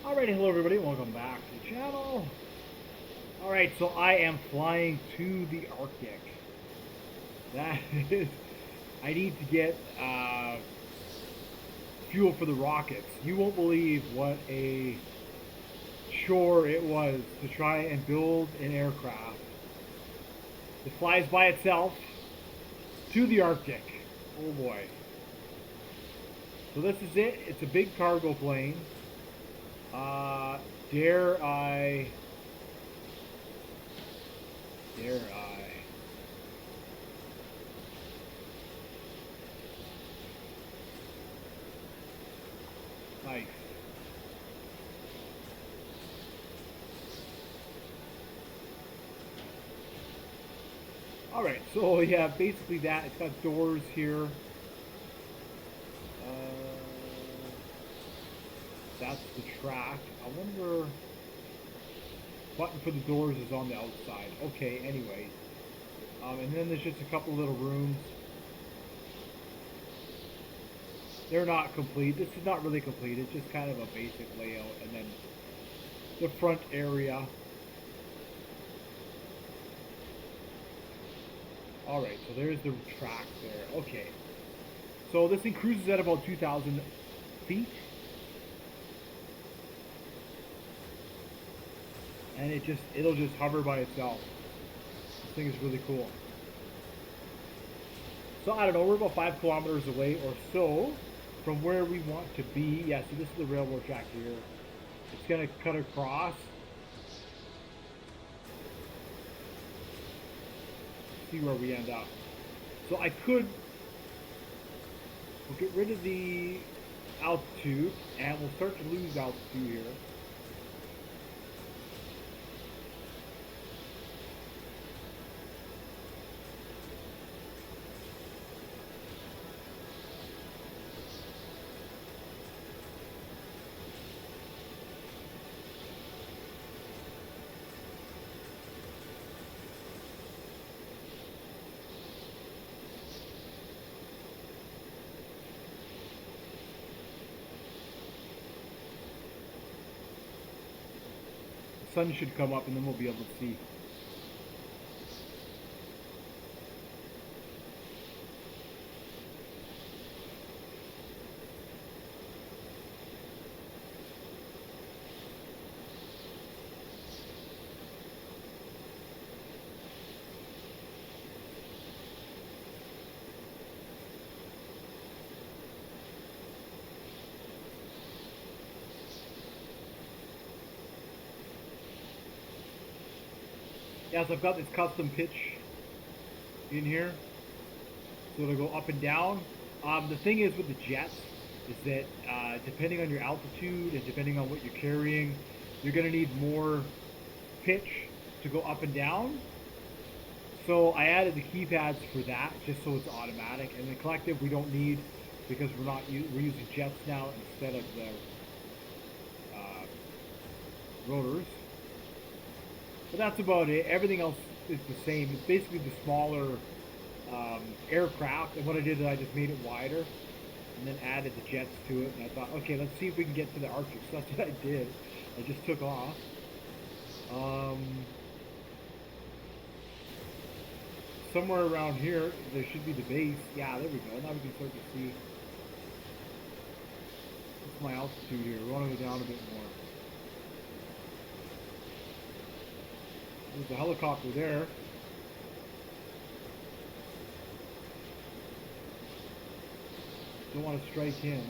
Alrighty, hello everybody, welcome back to the channel. Alright, so I am flying to the Arctic. That is, I need to get fuel for the rockets. You won't believe what a chore it was to try and build an aircraft that flies by itself to the Arctic. Oh boy. So this is it. It's a big cargo plane. Dare I? Nice. Alright, so yeah, basically that. It's got doors here. That's the track. I wonder... Button for the doors is on the outside. Okay, anyways. And then there's just a couple little rooms. They're not complete. This is not really complete. It's just kind of a basic layout. And then the front area. Alright, so there's the track there. Okay. So this thing cruises at about 2,000 feet. And it'll just hover by itself. This thing is really cool. So I don't know, we're about 5 kilometers away or so from where we want to be. Yeah, so this is the railroad track here. It's gonna cut across. See where we end up. So we'll get rid of the altitude and we'll start to lose altitude here. Sun should come up and then we'll be able to see. Yes, I've got this custom pitch in here, so it'll go up and down. The thing is with the jets is that depending on your altitude and depending on what you're carrying, you're going to need more pitch to go up and down. So I added the keypads for that just so it's automatic. And the collective we don't need because we're using jets now instead of the rotors. But that's about it. Everything else is the same. It's basically the smaller aircraft. And what I did is I just made it wider and then added the jets to it. And I thought, okay, let's see if we can get to the Arctic. So that's what I did. I just took off. Somewhere around here, there should be the base. Yeah, there we go. Now we can start to see. What's my altitude here? We want to go down a bit more. There's a helicopter there. Don't want to strike him.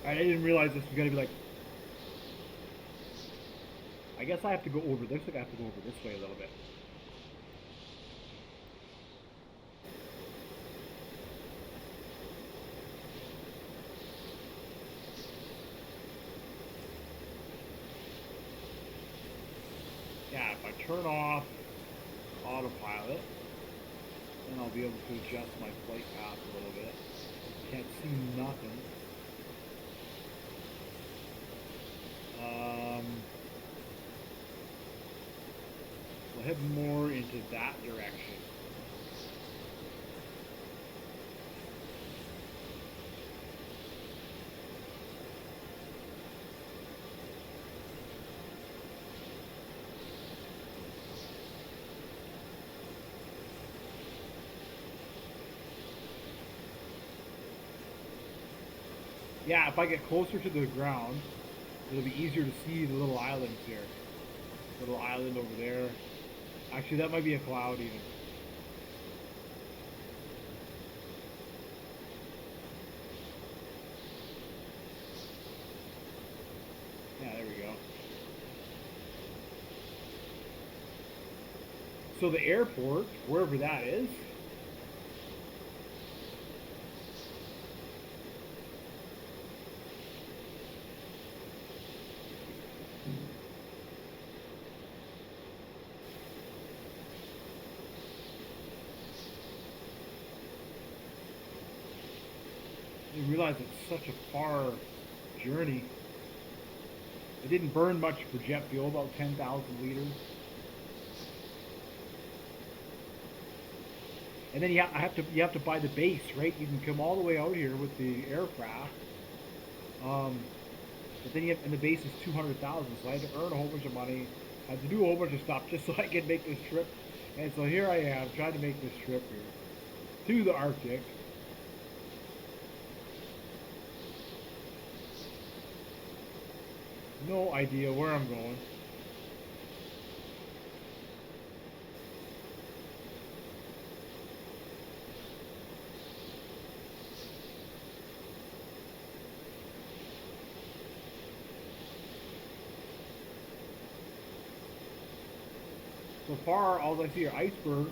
I didn't realize this was going to be like... I guess I have to go over this. I have to go over this way a little bit. turn off autopilot, and I'll be able to adjust my flight path a little bit. Can't see nothing. We'll head more into that direction. Yeah, if I get closer to the ground, it'll be easier to see the little islands here. Little island over there. Actually, that might be a cloud even. Yeah, there we go. So the airport, wherever that is, you realize it's such a far journey. It didn't burn much for jet fuel, about 10,000 liters. And then you have to buy the base, right? You can come all the way out here with the aircraft, but then and the base is 200,000. So I had to earn a whole bunch of money. I had to do a whole bunch of stuff just so I could make this trip. And so here I am trying to make this trip here to the Arctic. No idea where I'm going. So far, all I see are icebergs.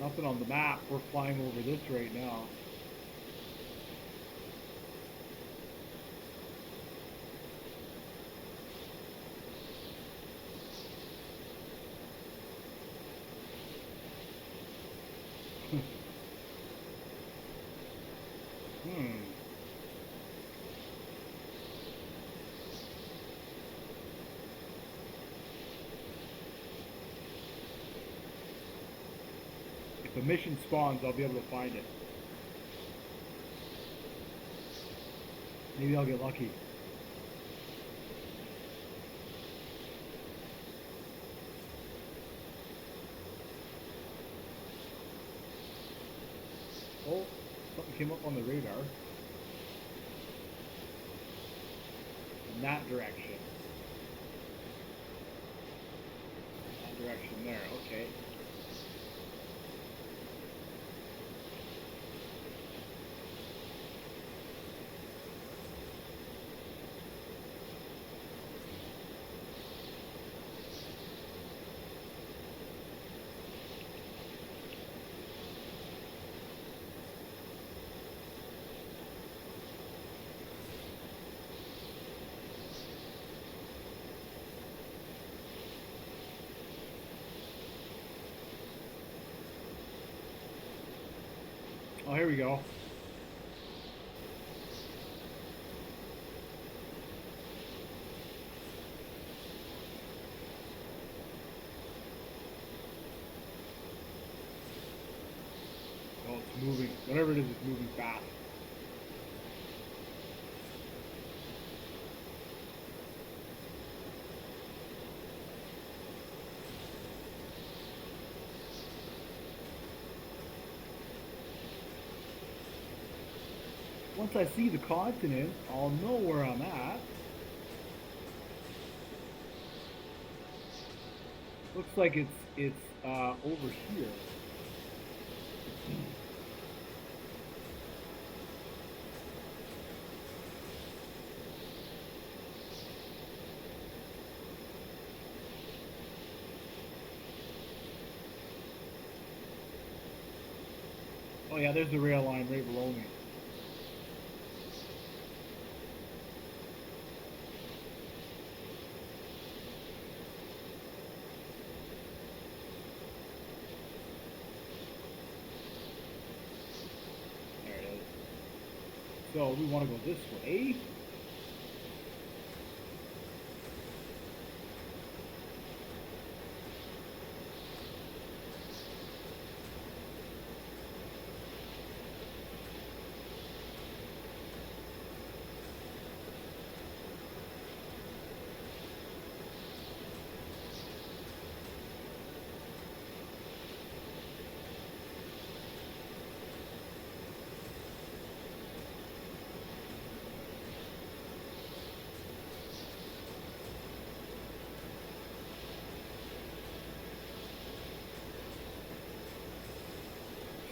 Nothing on the map. We're flying over this right now. If the mission spawns, I'll be able to find it. Maybe I'll get lucky. Oh, something came up on the radar. In that direction. That direction there, okay. Oh, here we go. Oh, it's moving. Whatever it is, it's moving fast. Once I see the continent, I'll know where I'm at. Looks like it's over here. Oh yeah, there's the rail line right below me. There it is. So we want to go this way.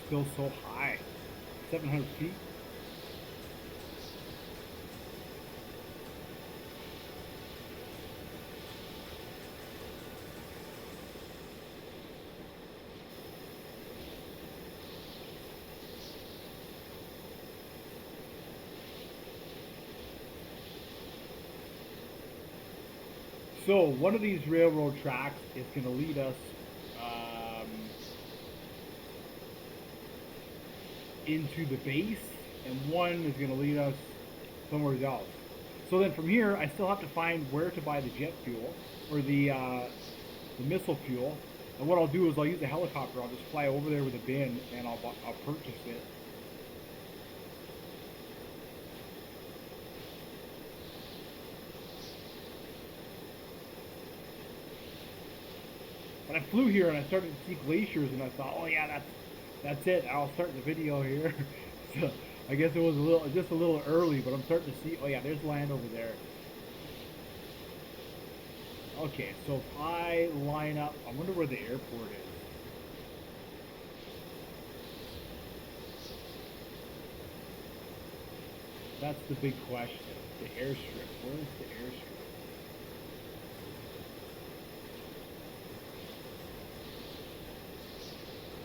Still so high. 700 feet. So one of these railroad tracks is going to lead us um, into the base, and one is going to lead us somewhere else. So then from here, I still have to find where to buy the jet fuel or the missile fuel. And what I'll do is I'll use a helicopter. I'll just fly over there with a bin, and I'll purchase it. But I flew here and I started to see glaciers, and I thought, oh yeah, that's it. I'll start the video here. So I guess it was just a little early, but I'm starting to see. Oh yeah, there's land over there. Okay, so if I line up, I wonder where the airport is. That's the big question. The airstrip. Where is the airstrip?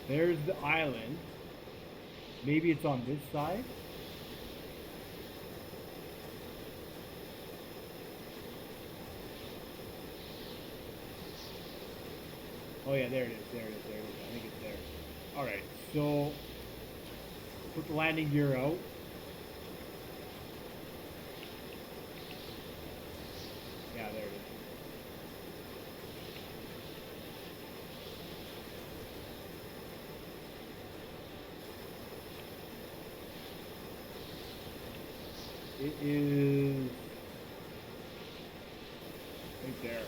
There's the island. Maybe it's on this side. Oh yeah, there it is. There it is. There it is. I think it's there. All right. So put the landing gear out. Yeah, there it is. It is right there.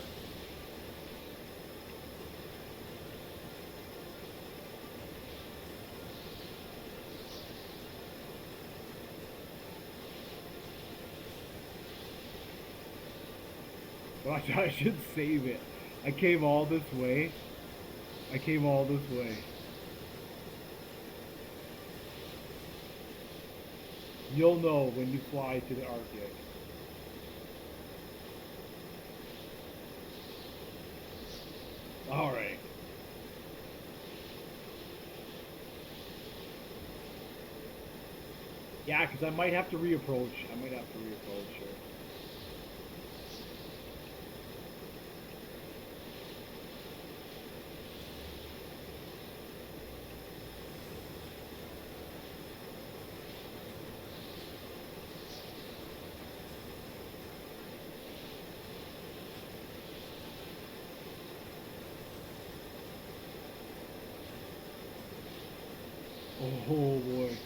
Gosh, I should save it. I came all this way. I came all this way. You'll know when you fly to the Arctic. All right. Yeah, because I might have to reapproach. I might have to reapproach here. Oh boy.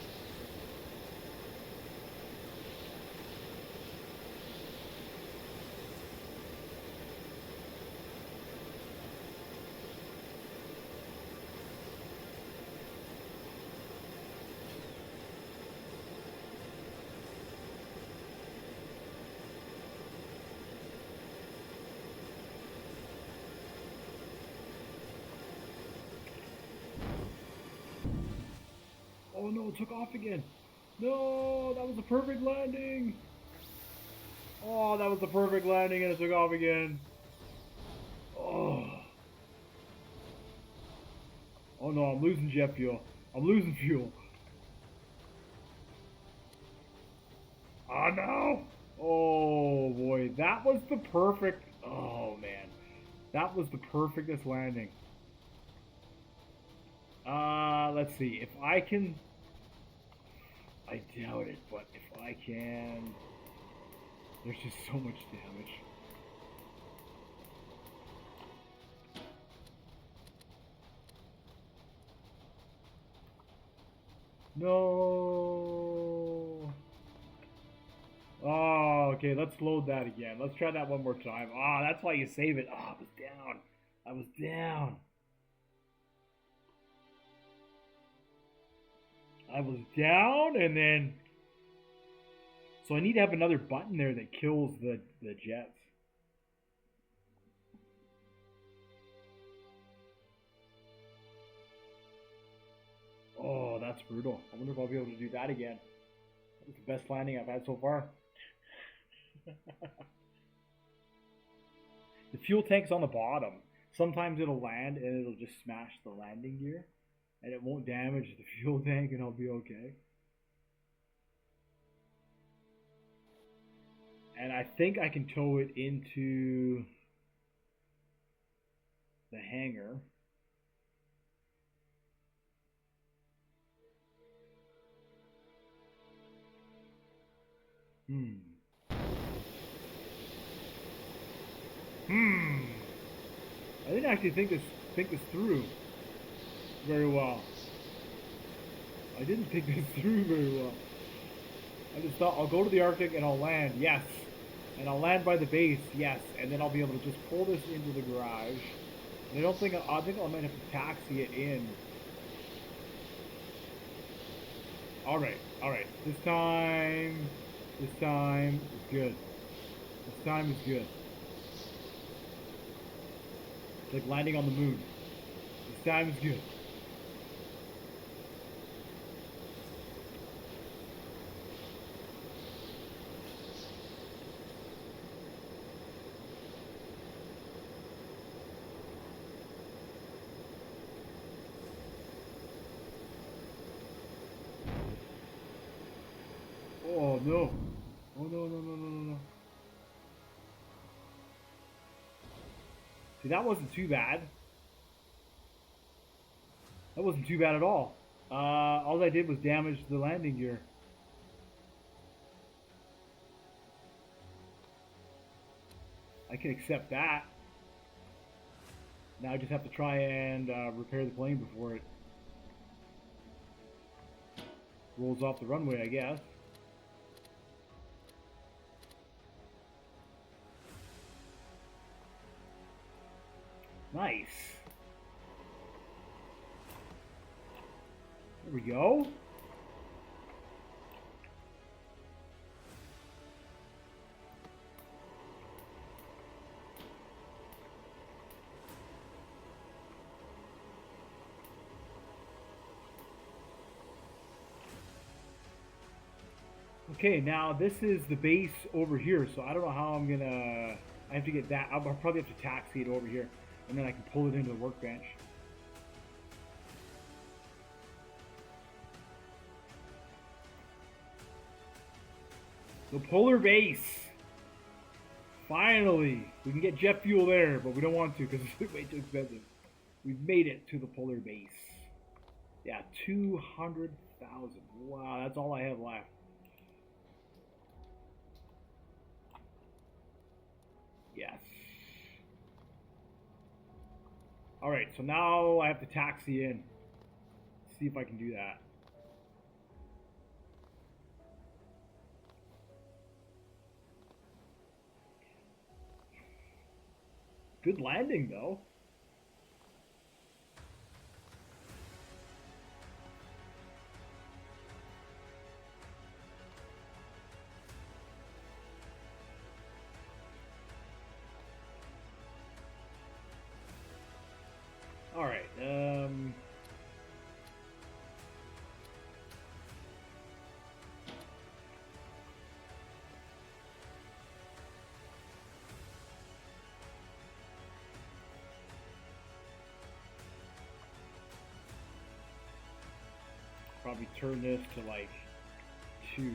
Oh no, it took off again. No, that was a perfect landing. Oh, that was the perfect landing and it took off again. Oh. Oh no, I'm losing jet fuel. I'm losing fuel. Oh no! Oh boy, that was the perfect. Oh man, that was the perfectest landing. Let's see if I can. I doubt it, but if I can, there's just so much damage. No. Oh, okay. Let's load that again. Let's try that one more time. Ah, that's why you save it. Ah, I was down. I was down. I was down, and then so I need to have another button there that kills the jets. Oh, that's brutal. I wonder if I'll be able to do that again. That was the best landing I've had so far. The fuel tank's on the bottom. Sometimes it'll land and it'll just smash the landing gear, and it won't damage the fuel tank, and I'll be okay. And I think I can tow it into the hangar. Hmm. Hmm. I didn't actually think this through very well. I didn't think this through very well. I just thought I'll go to the Arctic and I'll land, yes. And I'll land by the base, yes. And then I'll be able to just pull this into the garage. And I think I might have to taxi it in. Alright, alright. This time is good. This time is good. It's like landing on the moon. This time is good. Oh no. Oh no, no, no, no, no, no. See, that wasn't too bad. That wasn't too bad at all. All I did was damage the landing gear. I can accept that. Now I just have to try and repair the plane before it rolls off the runway, I guess. Nice. There we go. Okay, now this is the base over here, so I don't know how I'm gonna. I have to get that. I'll probably have to taxi it over here, and then I can pull it into the workbench. The polar base. Finally, we can get jet fuel there, but we don't want to because it's way too expensive. We've made it to the polar base. Yeah, 200,000. Wow, that's all I have left. Yes. All right, so now I have to taxi in. See if I can do that. Good landing, though. All right. Probably turn this to like 2.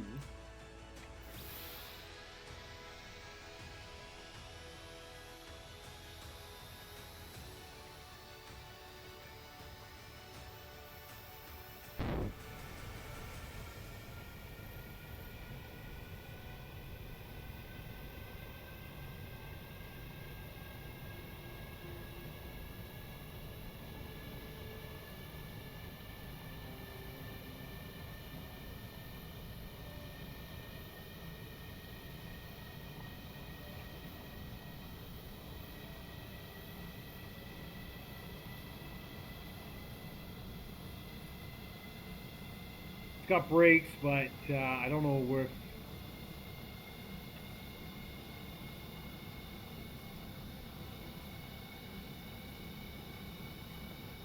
It's got brakes, but I don't know where.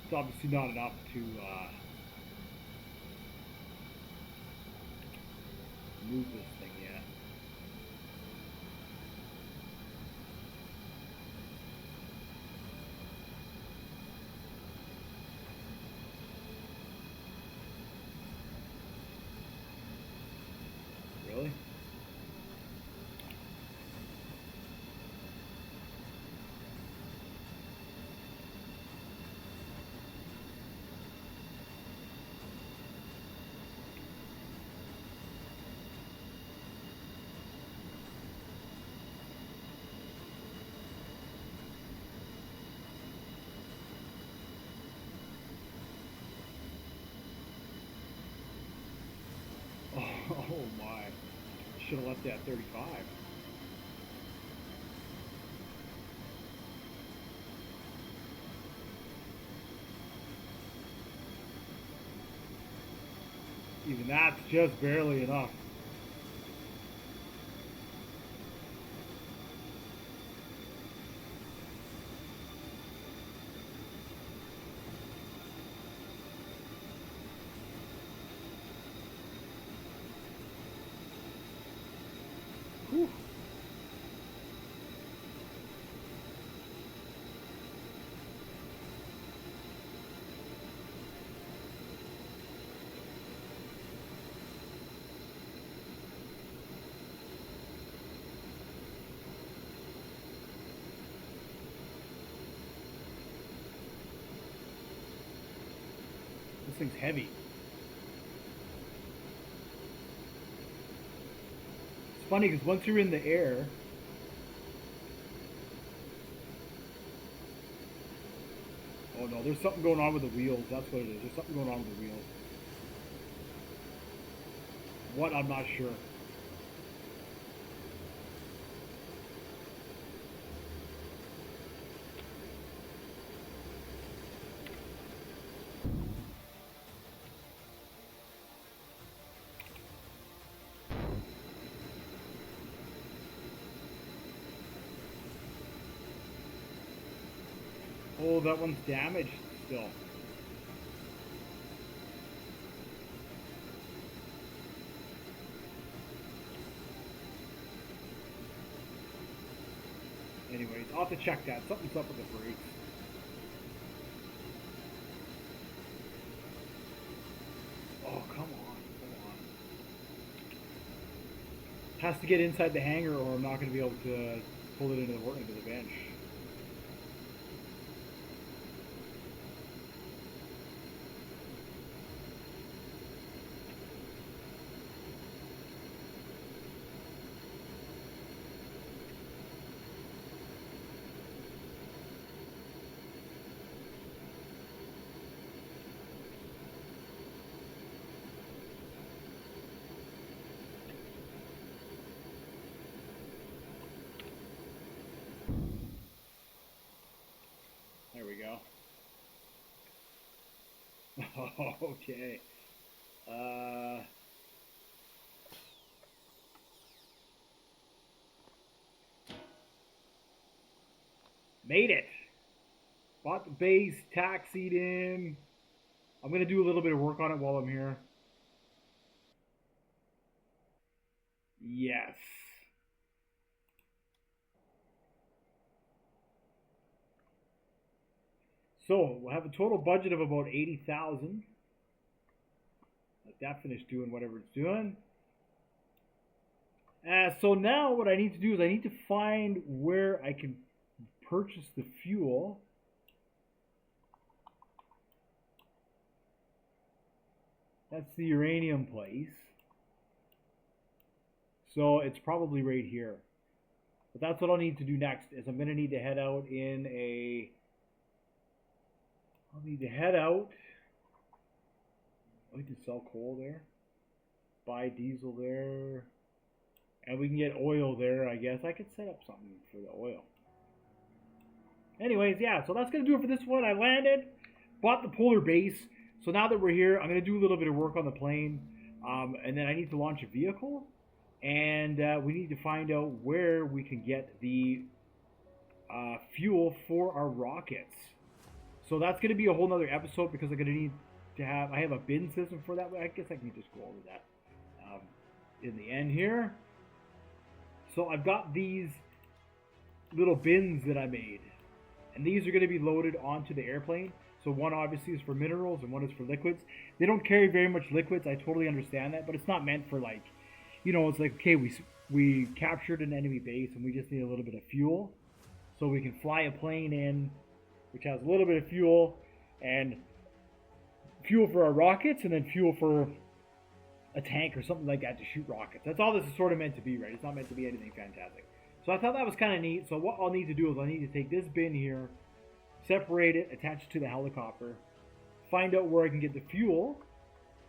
It's obviously not enough to move this thing yet. Really? Oh my. Should have left that 35. Even that's just barely enough. Whew. This thing's heavy. It's funny because once you're in the air, oh no, there's something going on with the wheels. That's what it is. There's something going on with the wheels. What? I'm not sure. Oh, that one's damaged still. Anyways, I'll have to check that. Something's up with the brakes. Oh, come on. Has to get inside the hangar or I'm not going to be able to pull it into the bench. There we go. Okay. Made it. Bought the base, taxied in. I'm going to do a little bit of work on it while I'm here. Yes. So we'll have a total budget of about 80,000. Let that finish doing whatever it's doing. So now what I need to do is I need to find where I can purchase the fuel. That's the uranium place. So it's probably right here. But that's what I'll need to do next is I'm going to need to head out in a... I'll need to head out. I need to sell coal there. Buy diesel there. And we can get oil there, I guess. I could set up something for the oil. Anyways, yeah, so that's going to do it for this one. I landed, bought the polar base. So now that we're here, I'm going to do a little bit of work on the plane. And then I need to launch a vehicle, and we need to find out where we can get the fuel for our rockets. So that's going to be a whole nother episode because I'm going to need to have, I have a bin system for that. I guess I can just go over that in the end here. So I've got these little bins that I made, and these are going to be loaded onto the airplane. So one obviously is for minerals and one is for liquids. They don't carry very much liquids. I totally understand that, but it's not meant for like, it's like, okay, we captured an enemy base and we just need a little bit of fuel, so we can fly a plane in, which has a little bit of fuel, and fuel for our rockets, and then fuel for a tank or something like that to shoot rockets. That's all this is sort of meant to be, right? It's not meant to be anything fantastic. So I thought that was kind of neat. So what I'll need to do is I need to take this bin here, separate it, attach it to the helicopter, find out where I can get the fuel,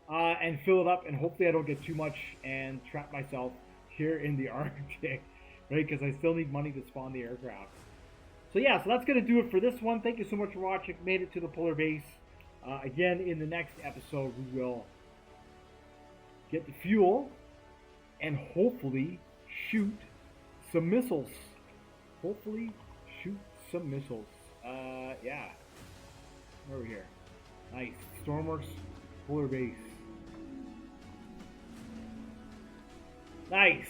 and fill it up, and hopefully I don't get too much and trap myself here in the Arctic, right? Because I still need money to spawn the aircraft. So yeah, so that's going to do it for this one. Thank you so much for watching. Made it to the polar base. Again, in the next episode, we will get the fuel and hopefully shoot some missiles. Hopefully shoot some missiles. Yeah. Over here. Nice. Stormworks polar base. Nice.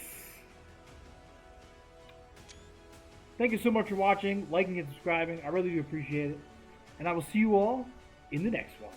Thank you so much for watching, liking, and subscribing. I really do appreciate it. And I will see you all in the next one.